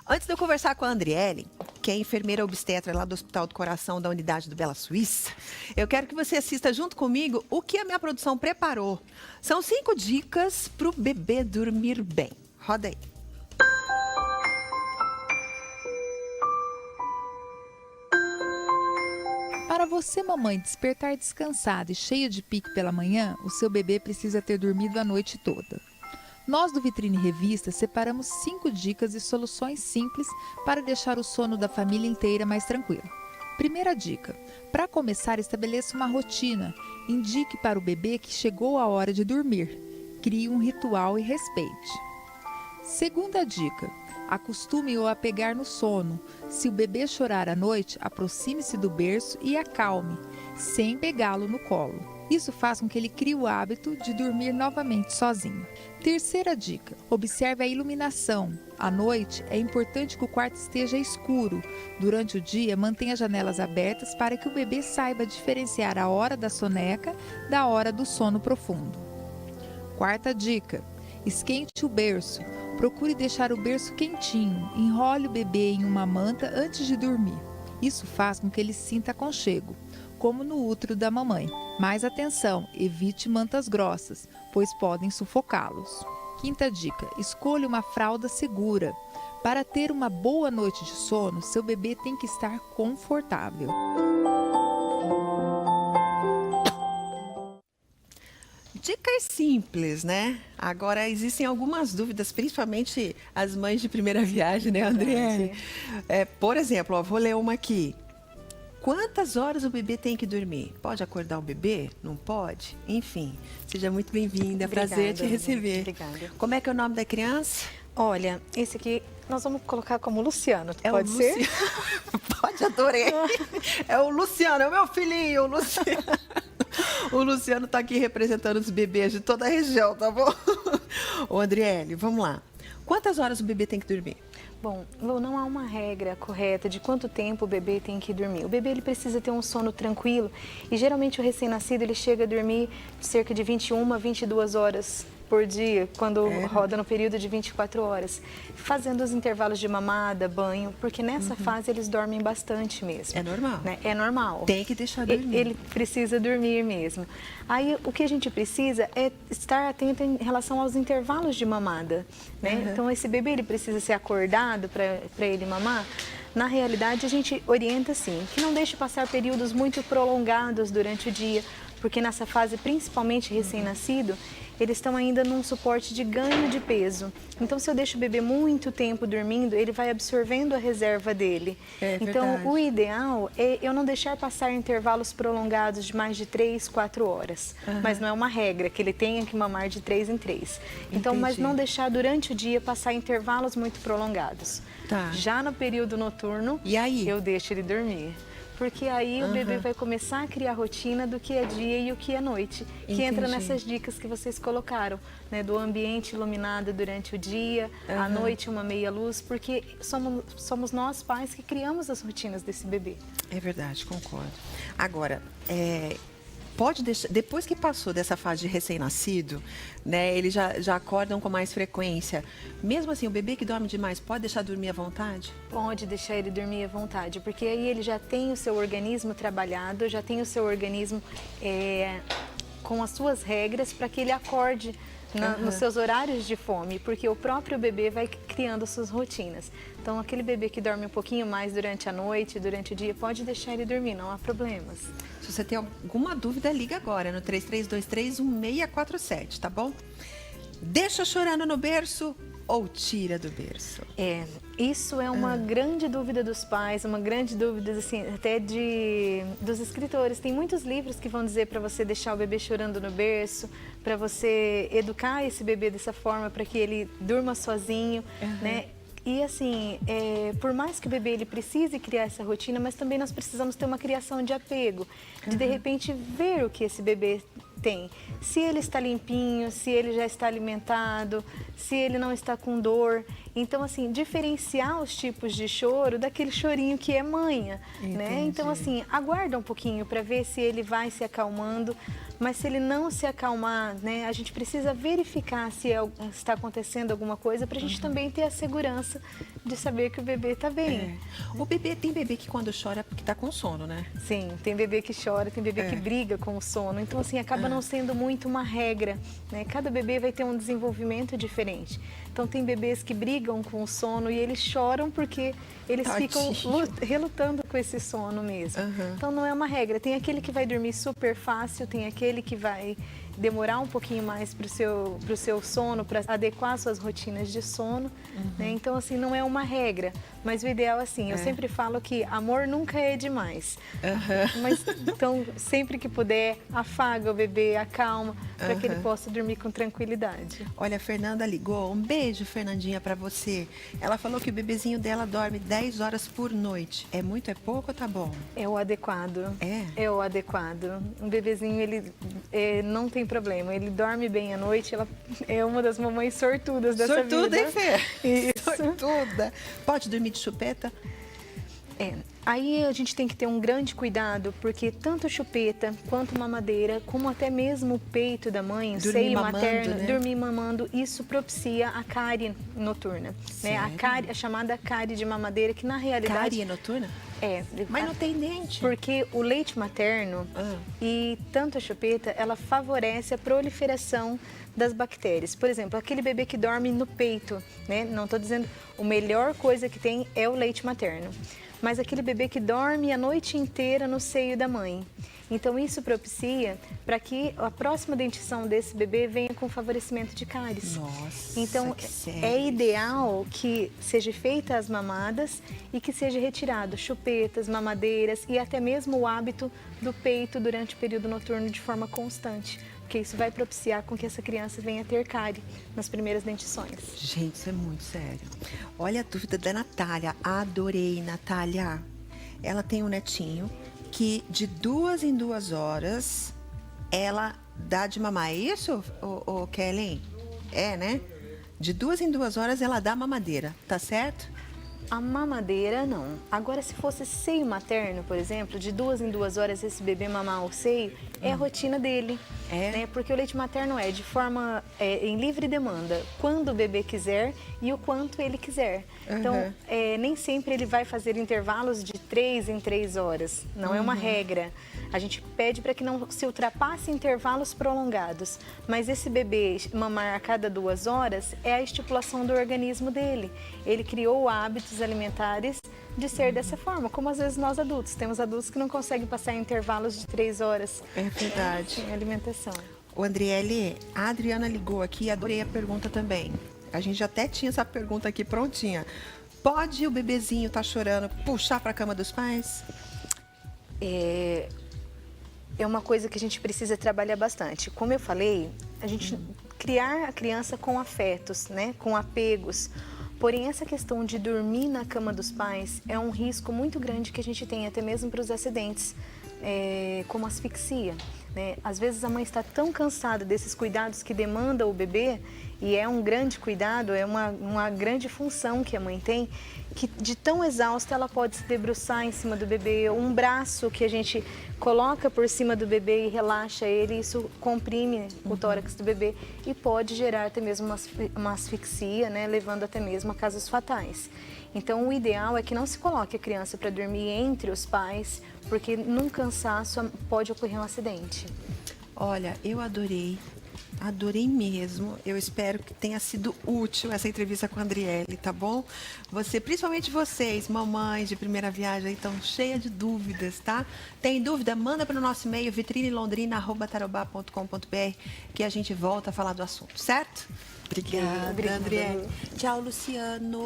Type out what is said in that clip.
Antes de eu conversar com a Andriele, que é enfermeira obstetra lá do Hospital do Coração da Unidade do Bela Suíça, eu quero que você assista junto comigo o que a minha produção preparou. São 5 dicas para o bebê dormir bem. Roda aí. Para você, mamãe, despertar descansada e cheia de pique pela manhã, o seu bebê precisa ter dormido a noite toda. Nós do Vitrine Revista separamos 5 dicas e soluções simples para deixar o sono da família inteira mais tranquilo. Primeira dica: para começar, estabeleça uma rotina. Indique para o bebê que chegou a hora de dormir. Crie um ritual e respeite. Segunda dica: acostume-o a pegar no sono. Se o bebê chorar à noite, aproxime-se do berço e acalme, sem pegá-lo no colo. Isso faz com que ele crie o hábito de dormir novamente sozinho. Terceira dica: observe a iluminação. À noite, é importante que o quarto esteja escuro. Durante o dia, mantenha as janelas abertas para que o bebê saiba diferenciar a hora da soneca da hora do sono profundo. Quarta dica: esquente o berço. Procure deixar o berço quentinho. Enrole o bebê em uma manta antes de dormir. Isso faz com que ele sinta aconchego, como no útero da mamãe. Mas atenção, evite mantas grossas, pois podem sufocá-los. Quinta dica: escolha uma fralda segura. Para ter uma boa noite de sono, seu bebê tem que estar confortável. Dicas simples, né? Agora, existem algumas dúvidas, principalmente as mães de primeira viagem, né, Andriele? Por exemplo, ó, vou ler uma aqui. Quantas horas o bebê tem que dormir? Pode acordar o bebê? Não pode? Enfim, seja muito bem-vinda. É prazer te receber. Obrigada. Como é que é o nome da criança? Olha, esse aqui nós vamos colocar como Luciano, pode o ser? Pode, adorei. É o Luciano, é o meu filhinho, o Luciano. O Luciano está aqui representando os bebês de toda a região, tá bom? Ô, Andriele, vamos lá. Quantas horas o bebê tem que dormir? Bom, não há uma regra correta de quanto tempo o bebê tem que dormir. O bebê ele precisa ter um sono tranquilo e geralmente o recém-nascido ele chega a dormir de cerca de 21 a 22 horas por dia, quando roda no período de 24 horas, fazendo os intervalos de mamada, banho, porque nessa fase eles dormem bastante mesmo. É normal. Né? É normal. Tem que deixar dormir. Ele precisa dormir mesmo. Aí o que a gente precisa é estar atento em relação aos intervalos de mamada, né? Então esse bebê ele precisa ser acordado para ele mamar. Na realidade a gente orienta assim, que não deixe passar períodos muito prolongados durante o dia, porque nessa fase, principalmente recém-nascido, eles estão ainda num suporte de ganho de peso. Então, se eu deixo o bebê muito tempo dormindo, ele vai absorvendo a reserva dele. Então, verdade. o ideal é eu não deixar passar intervalos prolongados de mais de 3, 4 horas. Mas não é uma regra que ele tenha que mamar de 3 em 3. Então, mas Entendi. não deixar durante o dia passar intervalos muito prolongados. Tá. Já no período noturno, E aí? eu deixo ele dormir. Porque aí o bebê vai começar a criar rotina do que é dia e o que é noite. Que entra nessas dicas que vocês colocaram, né? Do ambiente iluminado durante o dia, à noite uma meia luz, porque somos nós pais que criamos as rotinas desse bebê. É verdade, concordo. Agora, pode deixar, depois que passou dessa fase de recém-nascido, né, eles já acordam com mais frequência. Mesmo assim, o bebê que dorme demais, pode deixar dormir à vontade? Pode deixar ele dormir à vontade, porque aí ele já tem o seu organismo trabalhado, já tem o seu organismo com as suas regras para que ele acorde nos seus horários de fome, porque o próprio bebê vai criando as suas rotinas. Então, aquele bebê que dorme um pouquinho mais durante a noite, durante o dia, pode deixar ele dormir, não há problemas. Se você tem alguma dúvida, liga agora no 3323-1647, tá bom? Deixa chorando no berço ou tira do berço? Isso é uma grande dúvida dos pais, uma grande dúvida assim, até dos escritores. Tem muitos livros que vão dizer para você deixar o bebê chorando no berço, para você educar esse bebê dessa forma, para que ele durma sozinho, né? E assim, por mais que o bebê ele precise criar essa rotina, mas também nós precisamos ter uma criação de apego, de repente ver o que esse bebê tem. Se ele está limpinho, se ele já está alimentado, se ele não está com dor. Então, assim, diferenciar os tipos de choro daquele chorinho que é manha, né? Então, assim, aguarda um pouquinho para ver se ele vai se acalmando. Mas se ele não se acalmar, né, a gente precisa verificar se está acontecendo alguma coisa para a gente também ter a segurança de saber que o bebê está bem. O bebê, tem bebê que quando chora é porque está com sono, né? Sim, tem bebê que chora, tem bebê que briga com o sono. Então, assim, acaba não sendo muito uma regra, né? Cada bebê vai ter um desenvolvimento diferente. Então, tem bebês que brigam com o sono e eles choram porque eles ficam relutando com esse sono mesmo. Então, não é uma regra. Tem aquele que vai dormir super fácil, tem aquele que vai demorar um pouquinho mais para o seu sono, para adequar suas rotinas de sono, né? Então, assim, não é uma regra, mas o ideal, assim, eu sempre falo que amor nunca é demais. Mas, então, sempre que puder, afaga o bebê, acalma, para que ele possa dormir com tranquilidade. Olha, a Fernanda ligou. Um beijo, Fernandinha, para você. Ela falou que o bebezinho dela dorme 10 horas por noite. É muito, é pouco ou tá bom? É o adequado. É o adequado. Um bebezinho, ele não tem problema. Ele dorme bem à noite. Ela é uma das mamães sortudas dessa vida. Sortuda, hein, Fê? Isso. Sortuda. Pode dormir de chupeta? Aí a gente tem que ter um grande cuidado, porque tanto chupeta quanto mamadeira, como até mesmo o peito da mãe, o seio materno, né? Dormir mamando, isso propicia a cárie noturna, né? A chamada cárie de mamadeira, que na realidade... Cárie noturna? Mas não tem dente. Porque o leite materno e tanto a chupeta, ela favorece a proliferação das bactérias. Por exemplo, aquele bebê que dorme no peito, né? Não estou dizendo a melhor coisa que tem é o leite materno, mas aquele bebê que dorme a noite inteira no seio da mãe. Então, isso propicia para que a próxima dentição desse bebê venha com favorecimento de cáries. Nossa, então, é ideal que seja feita as mamadas e que seja retirado chupetas, mamadeiras e até mesmo o hábito do peito durante o período noturno de forma constante, porque isso vai propiciar com que essa criança venha a ter cárie nas primeiras dentições. Gente, isso é muito sério. Olha a dúvida da Natália. Adorei, Natália. Ela tem um netinho que de 2 em 2 horas ela dá de mamar. É isso, ô Kellen? É, né? De 2 em 2 horas ela dá mamadeira, tá certo? A mamadeira, não. Agora, se fosse seio materno, por exemplo, de 2 em 2 horas esse bebê mamar o seio, é a rotina dele. Né? Porque o leite materno é de forma em livre demanda, quando o bebê quiser e o quanto ele quiser. Então, nem sempre ele vai fazer intervalos de 3 em 3 horas. Não é uma regra. A gente pede para que não se ultrapasse intervalos prolongados. Mas esse bebê mamar a cada 2 horas é a estipulação do organismo dele. Ele criou hábitos alimentares de ser dessa forma, como às vezes nós adultos. Temos adultos que não conseguem passar em intervalos de 3 horas. É verdade. Em alimentação. O Andriele, a Adriana ligou aqui e adorei a pergunta também. A gente já até tinha essa pergunta aqui prontinha. Pode o bebezinho tá chorando puxar para a cama dos pais? É uma coisa que a gente precisa trabalhar bastante. Como eu falei, a gente criar a criança com afetos, né? Com apegos. Porém, essa questão de dormir na cama dos pais é um risco muito grande que a gente tem, até mesmo para os acidentes, como asfixia. Né? Às vezes a mãe está tão cansada desses cuidados que demanda o bebê, e é um grande cuidado, é uma grande função que a mãe tem, que de tão exausta ela pode se debruçar em cima do bebê, ou um braço que a gente coloca por cima do bebê e relaxa ele, isso comprime o tórax do bebê e pode gerar até mesmo uma asfixia, né, levando até mesmo a casos fatais. Então, o ideal é que não se coloque a criança para dormir entre os pais, porque num cansaço pode ocorrer um acidente. Olha, eu adorei mesmo. Eu espero que tenha sido útil essa entrevista com a Andriele, tá bom? Principalmente vocês, mamães de primeira viagem, estão cheias de dúvidas, tá? Tem dúvida? Manda para o nosso e-mail vitrinelondrina@tarobá.com.br que a gente volta a falar do assunto, certo? Obrigada, Andriele. Tchau, Luciano.